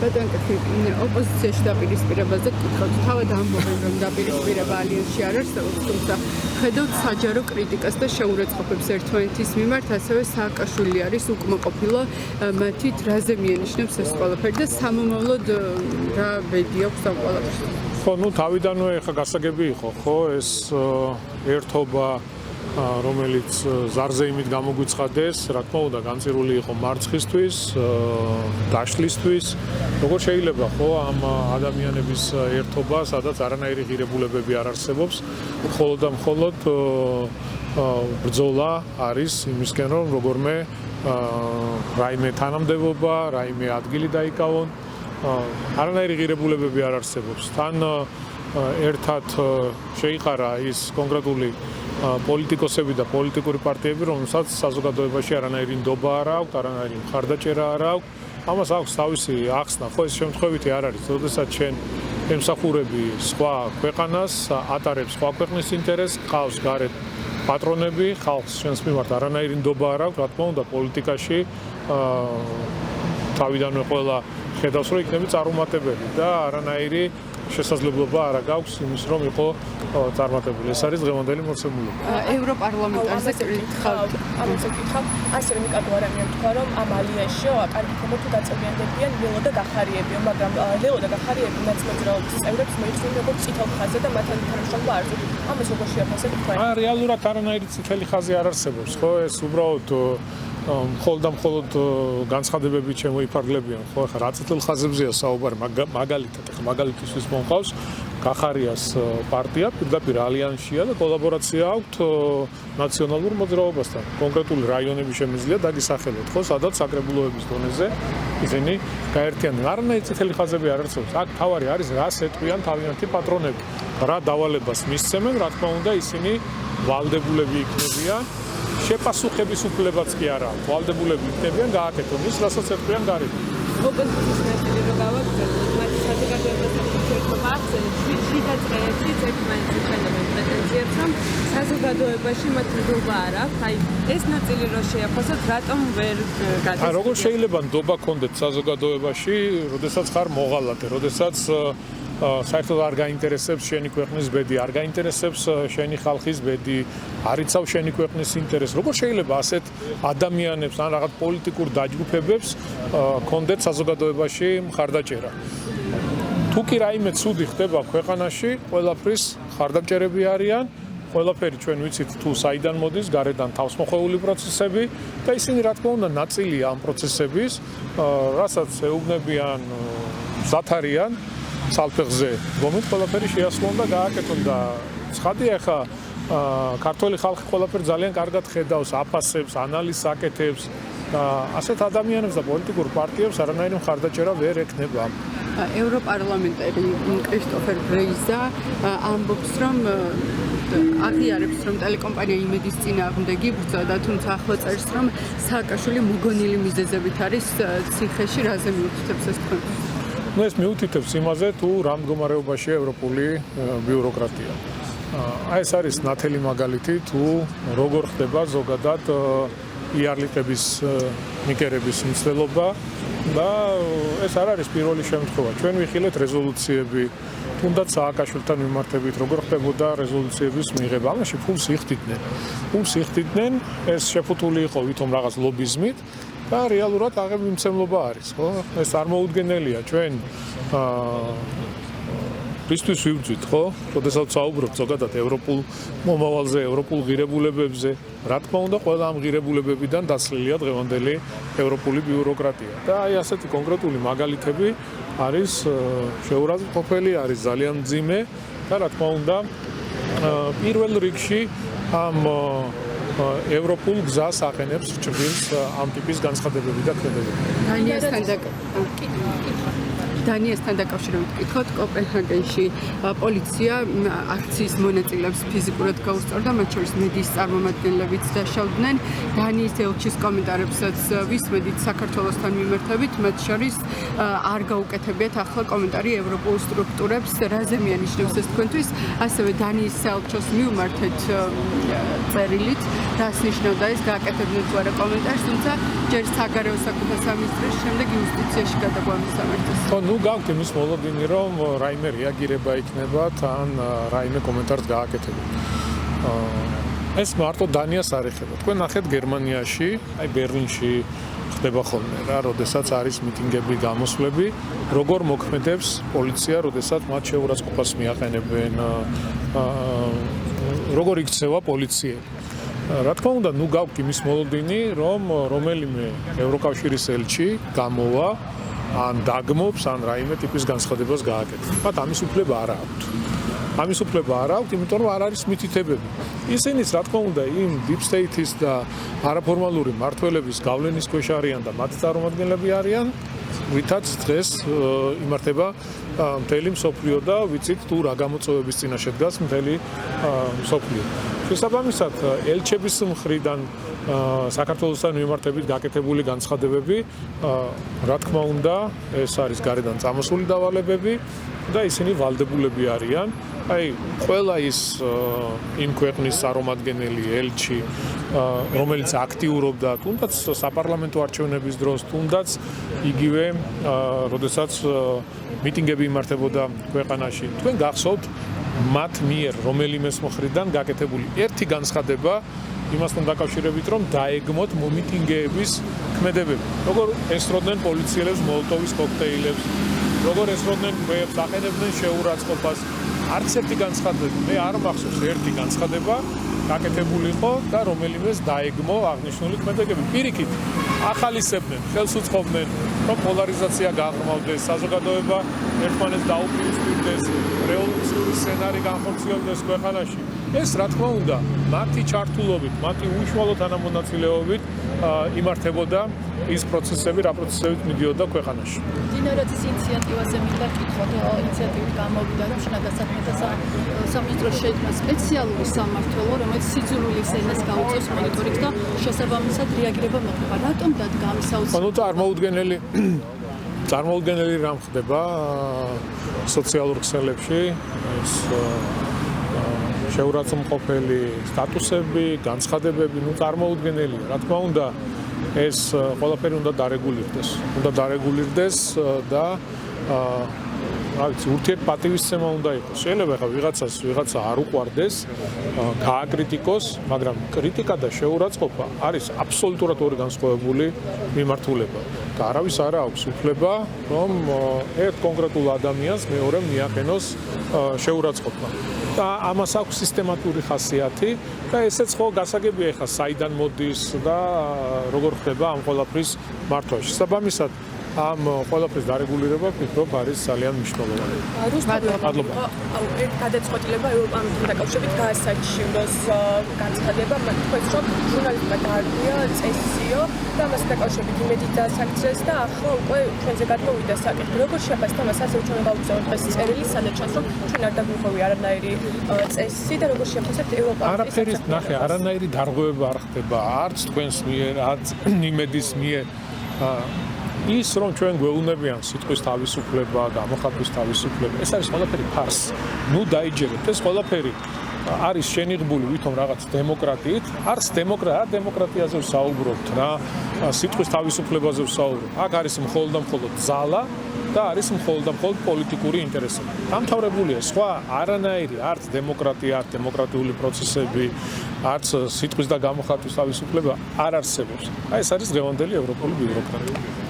ბატონკეთი ოპოზიციაში დაპირისპირებაზე გკითხავთ. თავად ამბობენ, რომ დაპირისპირება ალიანსში არ არსებობს, თუმცა ხედავთ საჯარო კრიტიკას და შეურაცხყოფებს ერთმანეთის მიმართ, ასევე სააკაშვილი არის უკმაყოფილო მათით, რაზე მიანიშნებს ეს ყველაფერი და სამომავლოდ რა ბედი აქვს ამ ყველაფერს? ხო, თავიდანვე ხა გასაგები იყო, ხო, ეს ერთობა რომელიც ზარზე იმით გამოგვიცხადეს, რა თქმა უნდა, განწირული იყო მარცხისთვის, დაშლისთვის. როგორ შეიძლება ხო ამ ადამიანების ერთობა, სადაც არანაირი ღირებულებები არ არსებობს, მხოლოდ და მხოლოდ ბრძოლა არის იმისკენ, რომ როგორმე რაიმე თანამდებობა, რაიმე ადგილი დაიკავონ, არანაირი ღირებულებები არ არსებობს. თან ერთად შეიყარა ის კონკრეტული პოლიტიკოსები და პოლიტიკური პარტიები, რომელსაც საზოგადოებაში არანაირი ნდობა არ აქვს, არანაირი მხარდაჭერა არ აქვს. ამას აქვს თავისი ახსნა, ხო, ეს შემთხვევითი არ არის. როდესაც შენ ემსახურები სხვა ქვეყანას, ატარებს სხვა ქვეყნის ინტერესს, ყავს გარეთ პატრონები, ხალხს შენს მიმართ არანაირი ნდობა არ აქვს, რა თქმა უნდა, პოლიტიკაში თავიდანვე ყველა ხედავს, რომ იქნება წარუმატებელი და არანაირი შესაძლებლობა არ აქვს იმის, რომ იყო წარმატებული. ეს არის დღევანდელი მოცემულობა. ევროპარლამენტარზე კითხავთ. ამაზე ვკითხავ, ასევე ნიკა გვარამია თქვა, რომ ამ ალიანსში კარგი იქნება თუ გაწევრიანდებიან ლეო და გახარიებიო, მაგრამ ლეო და გახარიები ნაცმოძრაობის წევრებს მოიხსნიან როგორც წითელ ხაზზე და მათთან თანამშრომლობა არ ზრუნავთ. ამას როგორ შეაფასებთ თქვენ? რეალურად არანაირი წითელი ხაზი არ არსებობს, ხო? ეს უბრალოდ მხოლოდ განცხადებებით შემოიფარგლებიან, ხო? ახლა რა წითელ ხაზებზეა საუბარი, მაგალითად, ახლა მაგალითისთვის მომყავს გახარიას პარტია, პირდაპირ ალიანსშია და კოლაბორაცია აქვს ნაციონალურ მოძრაობასთან. კონკრეტული რაიონები შემიძლია დაგისახელოთ, ხო, სადაც საკრებულოების დონეზე ისინი გაერთიანდნენ. არანაირი წითელი ხაზები არ არსებობს. აქ თავარი არის რას ეტყვიან თავიანთი პატრონები, რა დავალებას მისცემენ, რა თქმა უნდა, ისინი ვალდებულები იქნებიან. შეპასუხების უფლებაც კი არა აქვს. ვალდებულები იქნებიან გააკეთონ ის, რასაც ეტყვიან გარეთ. ოპოზიციის ნაწილი რო გავაგზავნოთ, მათი საზოგადოებასთან ურთიერთობა ახსენებს, შიდა წრეებში ერთმანეთს უხელავენ პრეტენზიებს, რომ საზოგადოებაში მათ ნდობა არ აქვს. აი, ეს ნაწილი რო შეაფასოთ, რატომ ვერ გადასცემთ? როგორ შეიძლება ნდობა გქონდეთ საზოგადოებაში, როდესაც ხარ მოღალატე, როდესაც საერთოდ არ გაინტერესებს შენი ქვეყნის ბედი, არ გაინტერესებს შენი ხალხის ბედი, არ იცავს შენი ქვეყნის ინტერესს. როგორ შეიძლება ასეთ ადამიანებს ან რაღაც პოლიტიკურ დაჯგუფებებს გქონდეთ საზოგადოებაში მხარდაჭერა? თუ კი რაიმე ცუდი ხდება ქვეყანაში, ყველაფრის მხარდამჭერები არიან, ყველაფერი ჩვენ ვიცით თუ საიდან მოდის, გარედან თავსმოხვეული პროცესები და ისინი რა თქმა უნდა ნაწილია ამ პროცესების, რასაც ეუბნებიან, ზათარიან სალფეხზე, რომით ყველაფერი შეასრულონ და გააკეთონ და ცხადია ხა ქართველი ხალხი ყველაფერი ძალიან კარგად ხედავს, აფასებს, ანალიზს აკეთებს და ასეთ ადამიანებს და პოლიტიკურ პარტიებს არანაირი მხარდაჭერა ვერ ექნება. ევროპარლამენტარი კრისტოფერ ბრეიზა ამბობს, რომ აღიარებს, რომ ტელეკომპანია იმედის წინააღმდეგი ბრძოდა, თუმცა ახლა წერს, რომ სააკაშვილი მოგონილი მიზეზებით არის ციხეში, რაზე მიუთითებს ეს თქვენ? ეს მიუთითებს იმაზე, თუ რა მდგომარეობაშია ევროპული ბიუროკრატია. ეს არის ნათელი მაგალითი, თუ როგორ ხდება ზოგადად იარლიყების ნიკერების მცდელობა და ეს არ არის პირველი შემთხვევა. ჩვენ ვიხილეთ რეზოლუციები, თუნდაც სააკაშვილთან მიმართებით, როგორ ხდებოდა რეზოლუციების მიღება. ამაში ფულს იხდიდნენ, ეს შეფუთული იყო ვითომ რაღაც ლობიზმით და რეალურად აღებმცემლობა არის, ხო? ეს წარმოუდგენელია ჩვენ ისთვის ვიბრძვით, ხო? როდესაც საუბრობთ ზოგადად ევროპულ მომავალზე, ევროპულ ღირებულებებზე, რა თქმა უნდა, ყველა ამ ღირებულებებიდან დაცლილია დღევანდელი ევროპული ბიუროკრატია. და აი ასეთი კონკრეტული მაგალითები არის შეურაცხყოფელი, არის ძალიან მძიმე და რა თქმა უნდა, პირველ რიგში ამ ევროპულ გზას აყენებს ჭრილს ამ ტიპის განცხადებები და ქმედებები. დანიასთან დანიასთან დაკავშირებით ვკითხოთ, კოპენჰაგენში პოლიცია აქციის მონაწილეებს ფიზიკურად გაუსწორდა, მათ შორის მედიის წარმომადგენლებიც დაშავდნენ. დანიის ელჩის კომენტარებსაც ვისმედით საქართველოსთან მიმართებით, მათ შორის არ გაუკეთებიათ ახლა კომენტარი ევროპულ სტრუქტურებს, რაზე მიანიშნებს ეს თქვენთვის, ასევე დანიის საელჩოს მივმართეთ წერილით, რას ნიშნავდა ეს, გააკეთებდნენ თუ არა კომენტარს, თუმცა ჯერ საგარეო საქმეთა სამინისტრის, შემდეგ იუსტიციაში გადაგვამისამართეს. ნუ გაქვთ იმის მოლოდინი, რომ რაიმე რეაგირება იქნება თან რაიმე კომენტარს გააკეთებენ. ეს მარტო დანიას არ ეხება. თქვენ ნახეთ გერმანიაში, აი ბერლინში ხდება ხოლმე რა, როდესაც არის მიტინგები, გამოსვლები, როგორ მოქმედებს პოლიცია, როდესაც მათ შეურაცხყოფას მიაყენებენ, როგორ იქცევა პოლიციები. რა თქმა უნდა, ნუ გაქვთ იმის მოლოდინი, რომ რომელიმე ევროკავშირის ელჩი გამოვა ან დაგმობს, ან რაიმე ტიპის განცხადებას გააკეთებს. მათ ამის უფლება არ აქვთ. ამის უფლება არ აქვთ, იმიტომ რომ არ არის მითითებები. ისინიც, რა თქმა უნდა, იმ deep state-ის და არაფორმალური მმართველების გავლენის ქვეშ არიან და მათი წარმომადგენლები არიან, ვითაც დღეს იმართება მთელი მსოფლიო და ვიცით თუ რა გამოწვევების წინაშე დგას მთელი მსოფლიო. შესაბამისად, ელჩების მხრიდან საქართველოსთან მიმართებით გაკეთებული განცხადებები, რა თქმა უნდა, ეს არის გარედან წამოსული დავალებები და ისინი ვალდებულები არიან. აი, ყველა ის იმ ქვეყნის წარმომადგენელი ელჩი, რომელიც აქტიურობდა თუნდაც საპარლამენტო არჩევნების დროს, თუნდაც იგივე, როდესაც მიტინგები იმართებოდა ქვეყანაში. თქვენ გახსოვთ მათ მიერ რომელიმეს მხრიდან გაკეთებული ერთი განცხადება იმასთან დაკავშირებით, რომ დაეგმოთ მომიტინგეების ქმედებები. როგორ ესროდნენ პოლიციელებს მოლოტოვის კოქტეილებს, როგორ ესროდნენ ქვებს, აყენებდნენ შეურაცხყოფას. არც ერთი განცხადება, მე არ მახსოვს ერთი განცხადება გაკეთებული იყო და რომელიმეს დაეგმო აღნიშნული ქმედებები. პირიქით, ახალისებდნენ, ხელს უწყობდნენ, რომ პოლარიზაცია გააღრმავდეს, საზოგადოება ერთმანეთს დაუპირისპირდეს, რევოლუციური სცენარი განხორციელდეს ქვეყანაში. ეს, რა თქმა უნდა, მათი ჩართულობით, მათი უშუალო თანამონაწილეობით იმართებოდა ის პროცესები, რა პროცესებით მიდიოდა ქვეყანაში. დინარაძის ინიციატივაზე მინდა ვკითხოთ, ინიციატივით გამოვიდა, რომ შინაგან საქმეთა სამინისტროს შეიქმნა სპეციალური სამმართველო, რომელიც სიძულვილის ენას გაუწევს მონიტორინგს და შესაბამისად რეაგირება მოხდება. რატომ დადგა ამის საუწყო? წარმოუდგენელი რამ ხდება სოციალურ ქსელებში, ეს შეურაცხმყოფელი სტატუსები, განცხადებები, წარმოუდგენელი. რა თქმა უნდა, ეს ყველაფერი უნდა დარეგულირდეს. უნდა დარეგულირდეს და რა ვიცი, ურთიერთპატივისცემა უნდა იყოს. შეიძლება ხა ვიღაცა არ უყვარდეს, გააკრიტიკოს, მაგრამ კრიტიკა და შეურაცხყოფა არის აბსოლუტურად ორი განსხვავებული მიმართულება. და არავის არ აქვს უფლება, რომ ერთ კონკრეტულ ადამიანს მეორე მიაყენოს შეურაცხყოფა. და ამას აქვს სისტემატური ხასიათი და ესეც ხო გასაგებია ხა საიდან მოდის და როგორ ხდება ამ ყველაფრის მართვა. შესაბამისად, ამ ყველაფრის დარეგულირება ვფიქრობ არის ძალიან მნიშვნელოვანი. მადლობა. ერთ გადაწყვეტილება ევროპარლამენტთან დაკავშირებით გაასაჩივროს განცხადება, თქვენს რომ ჟურნალისტმა დაარღვია წესიო და ამასთან დაკავშირებით იმედით დასაქცეს და ახლა უკვე ჩვენზე გადმოვიდა საკითხი. როგორ შეფასდა მას, ასე ჩვენ გავუგზავნოთ დღეს წერილი, სადაც ჩანს რომ ჩვენ არ დაგვიღვევი არანაირი წესი და როგორ შეფასებთ არაფერის ნახე, არანაირი დარღვევება არ ხდება, არც თქვენს მიერ, არც იმედის მიერ. ის რომ ჩვენ გვეუბნებიან სიტყვის თავისუფლება, გამოხატვის თავისუფლება, ეს არის ყველაფერი ფარსი. ნუ დაიჯერეთ, ეს ყველაფერი არის შენიღბული ვითომ რაღაც დემოკრატიით, არც დემოკრატიაზე ვსაუბრობთ რა, სიტყვის თავისუფლებაზე ვსაუბრობთ. აქ არის მხოლოდ და მხოლოდ ძალა და არის მხოლოდ და მხოლოდ პოლიტიკური ინტერესები. დამთავრებულია სხვა არანაირი არც დემოკრატია, არც დემოკრატიული პროცესები, არც სიტყვის და გამოხატვის თავისუფლება არ არსებობს. აი ეს არის დღევანდელი ევროპული ბიუროკრატია.